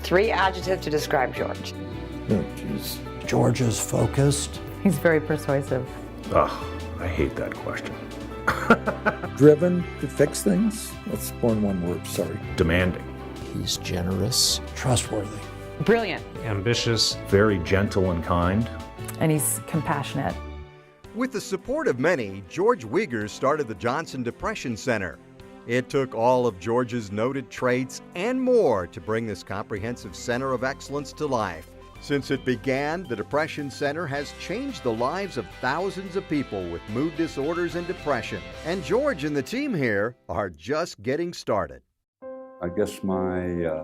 3 adjectives to describe George. Oh, geez. George is focused. He's very persuasive. Ugh, I hate that question. Driven to fix things? That's more than one word, sorry. Demanding. He's generous. Trustworthy. Brilliant. Ambitious. Very gentle and kind. And he's compassionate. With the support of many, George Wiegers started the Johnson Depression Center. It took all of George's noted traits and more to bring this comprehensive center of excellence to life. Since it began, the Depression Center has changed the lives of thousands of people with mood disorders and depression. And George and the team here are just getting started. I guess my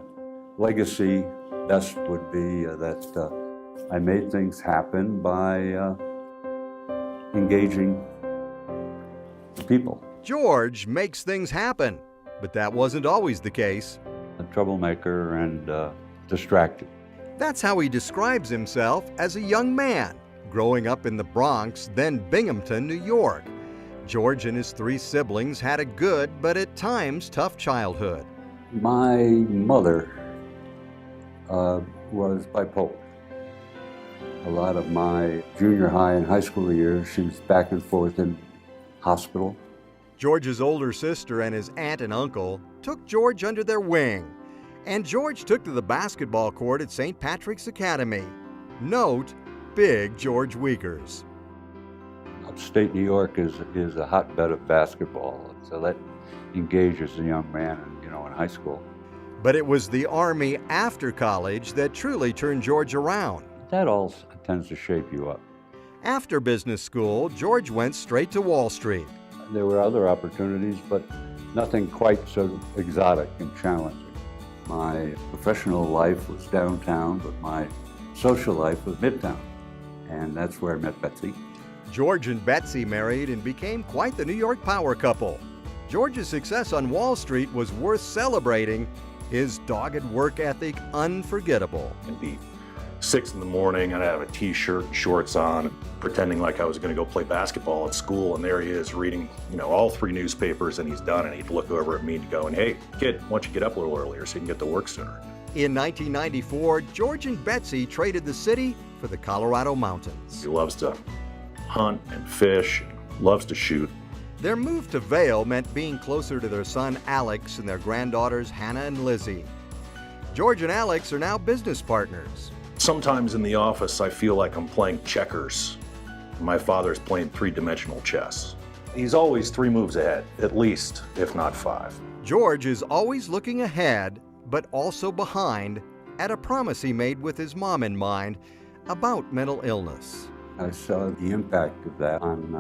legacy best would be that I made things happen by engaging people. George makes things happen, but that wasn't always the case. A troublemaker and distracted. That's how he describes himself as a young man, growing up in the Bronx, then Binghamton, New York. George and his 3 siblings had a good, but at times tough childhood. My mother was bipolar. A lot of my junior high and high school years, she was back and forth in hospital. George's older sister and his aunt and uncle took George under their wing, and George took to the basketball court at St. Patrick's Academy. Note, big George Wiegers. Upstate New York is a hotbed of basketball, so that engages a young man, in high school. But it was the Army after college that truly turned George around. That all tends to shape you up. After business school, George went straight to Wall Street. There were other opportunities, but nothing quite so exotic and challenging. My professional life was downtown, but my social life was midtown. And that's where I met Betsy. George and Betsy married and became quite the New York power couple. George's success on Wall Street was worth celebrating, his dogged work ethic unforgettable. It'd be 6 in the morning, and I'd have a t-shirt and shorts on, pretending like I was going to go play basketball at school, and there he is reading, all 3 newspapers, and he's done, and he'd look over at me and go, hey, kid, why don't you get up a little earlier so you can get to work sooner? In 1994, George and Betsy traded the city for the Colorado mountains. He loves to hunt and fish, and loves to shoot. Their move to Vail meant being closer to their son Alex and their granddaughters Hannah and Lizzie. George and Alex are now business partners. Sometimes in the office, I feel like I'm playing checkers. My father's playing 3-dimensional chess. He's always 3 moves ahead, at least, if not 5. George is always looking ahead, but also behind, at a promise he made with his mom in mind about mental illness. I saw the impact of that on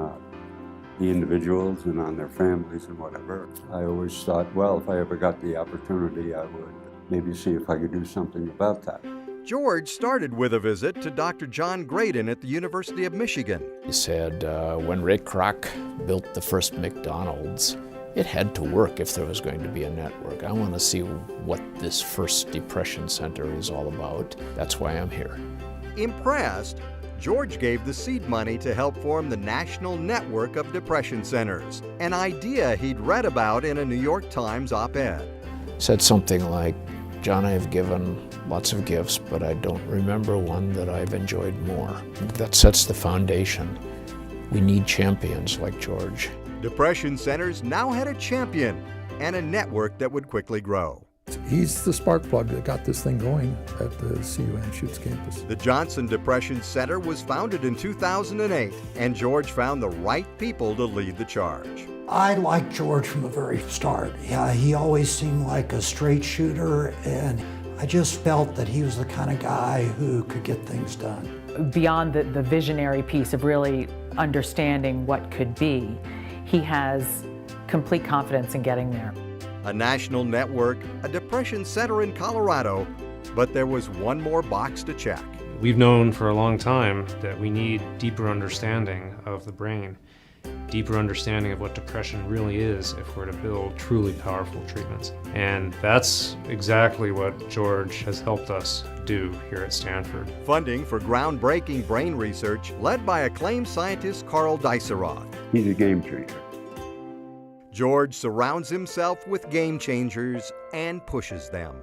the individuals and on their families and whatever. I always thought, well, if I ever got the opportunity, I would maybe see if I could do something about that. George started with a visit to Dr. John Graydon at the University of Michigan. He said when Ray Kroc built the first McDonald's, it had to work if there was going to be a network. I want to see what this first Depression Center is all about. That's why I'm here. Impressed, George gave the seed money to help form the National Network of Depression Centers, an idea he'd read about in a New York Times op-ed. Said something like, John, I've given lots of gifts, but I don't remember one that I've enjoyed more. That sets the foundation. We need champions like George. Depression Centers now had a champion and a network that would quickly grow. He's the spark plug that got this thing going at the CU Anschutz campus. The Johnson Depression Center was founded in 2008, and George found the right people to lead the charge. I liked George from the very start. Yeah, he always seemed like a straight shooter, and I just felt that he was the kind of guy who could get things done. Beyond the visionary piece of really understanding what could be, he has complete confidence in getting there. A national network, a depression center in Colorado, but there was one more box to check. We've known for a long time that we need deeper understanding of the brain, deeper understanding of what depression really is if we're to build truly powerful treatments. And that's exactly what George has helped us do here at Stanford. Funding for groundbreaking brain research led by acclaimed scientist Carl Diceroth. He's a game changer. George surrounds himself with game changers and pushes them.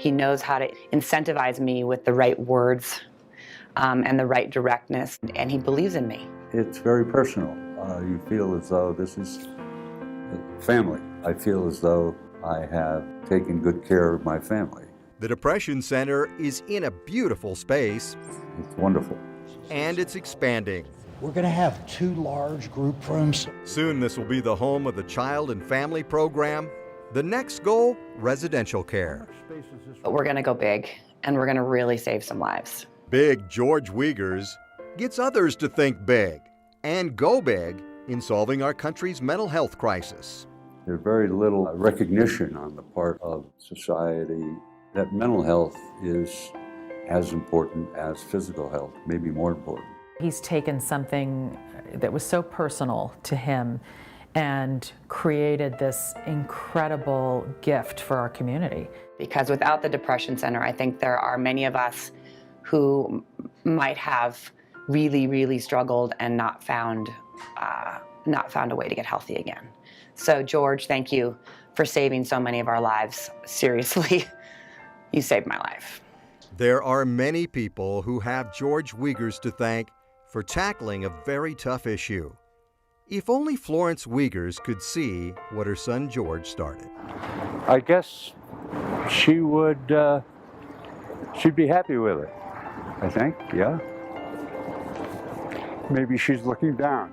He knows how to incentivize me with the right words and the right directness, and he believes in me. It's very personal. You feel as though this is family. I feel as though I have taken good care of my family. The Depression Center is in a beautiful space. It's wonderful. And it's expanding. We're going to have 2 large group rooms. Soon this will be the home of the Child and Family Program. The next goal, residential care. But we're going to go big, and we're going to really save some lives. Big George Wiegers gets others to think big and go big in solving our country's mental health crisis. There's very little recognition on the part of society that mental health is as important as physical health, maybe more important. He's taken something that was so personal to him and created this incredible gift for our community. Because without the Depression Center, I think there are many of us who might have really, really struggled and not found a way to get healthy again. So George, thank you for saving so many of our lives. Seriously, you saved my life. There are many people who have George Wiegers to thank for tackling a very tough issue. If only Florence Wiegers could see what her son George started. I guess she would, she'd be happy with it, I think, yeah. Maybe she's looking down.